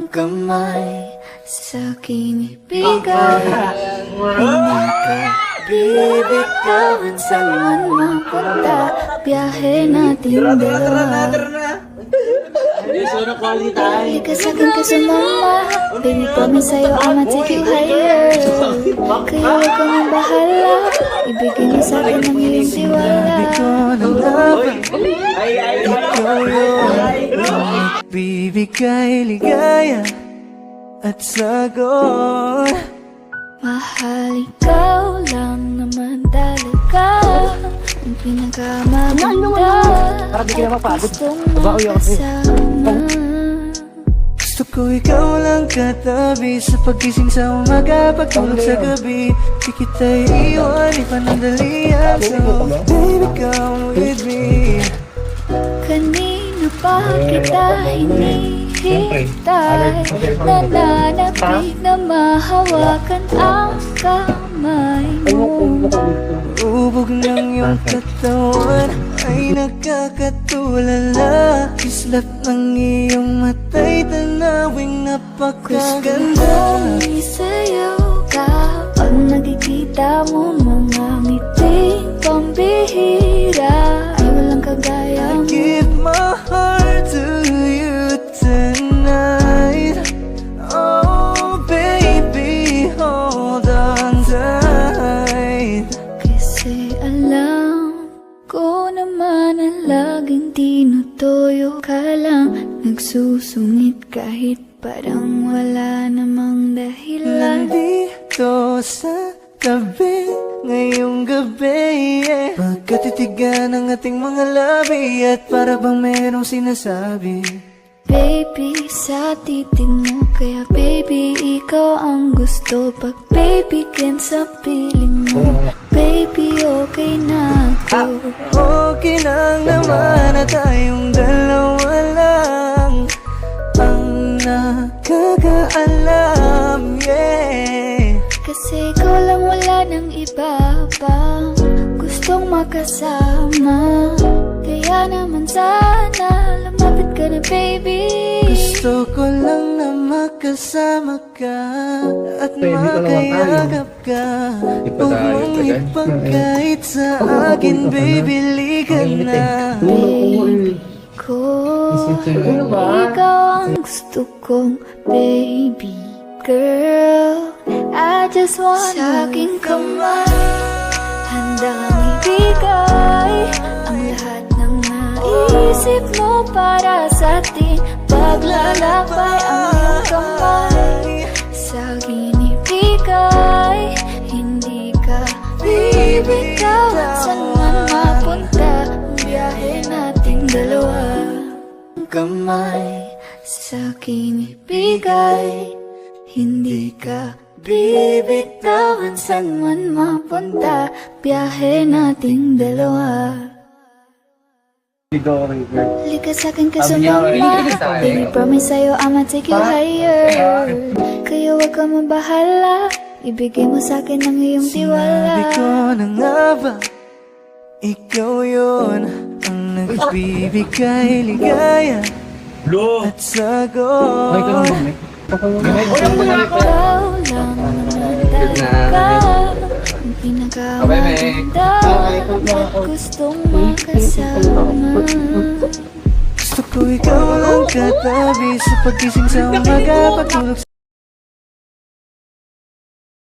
kamay sa akin ibigay. Hindi ka bibitawan saan man mapunta. Biyahe natin dalawa. Halika sa'kin ka sumama. Baby, promise sa'yo I'ma take you higher. Kaya huwag ka nang bahala. Ibigay mo sa'kin ang iyong tiwala. Ikaw yun, bibigay ligaya at sagot. Mahal, ikaw lang naman talaga ang pinakamaganda. Gustong makasama. Gusto ko ikaw lang katabi sa pagising sa umaga, pagtulog sa gabi. Di kita iiwan, ipanandalian. So baby, come with me. Kanina pa kita hinihintay. Nananapit na mahawakan ang kamay mo. Ubog ng iyong katawan ay nakakatulala. Kislap ng iyong mata'y tanawing napakaganda. Gustong isayaw ka pag nakikita mo mga ngiting pambihira. Ay walang kagaya mo. Give my heart to you tonight. Oh baby, hold on tight. Kasi alam ko naman na laging tinutoyo ka lang. Nagsusungit kahit parang wala namang dahilan. Nandito sa tabi ngayong gabi, magkatitigan ang ating mga labi at para bang merong sinasabi. Baby, sa titig mo, kaya baby, ikaw ang gusto. Pag baby, can sa piling mo, baby, okay na ako. Okay lang naman na tayong dalawa lang ang nakakaalam, yeah. Kasi ikaw lang, wala nang iba pang gustong makasama. Kaya naman sana lumapit ka na baby. Gusto ko lang na makasama ka at makayagap ka. Huwag mong ipagkait sa akin, baby, liga na. Baby ko, ikaw ang gusto kong baby girl. I just want sa aking kamay, handang ibigay ang lahat ng naisip mo para sa atin. Paglalakbay ang iyong kamay, sa akin ibigay. Hindi ka bibitawan saan man mapunta. Ang biyahe nating dalawa. Ang kamay, sa akin ibigay. Hindi ka bibitawan saan man mapunta. Biyahe nating dalawa. Halika sa'kin ka sumama. Baby, promise sa'yo I'ma take you higher. Kaya huwag ka mabahala. Ibigay mo sa'kin ang iyong tiwala. Sinabi ko na nga ba, ikaw yun ang nagbibigay ligaya at sagot. Ikaw lang naman talaga ang pinakamaganda at gustong makasama. Gusto ko ikaw lang katabi sa pagising sa umaga, pagtulog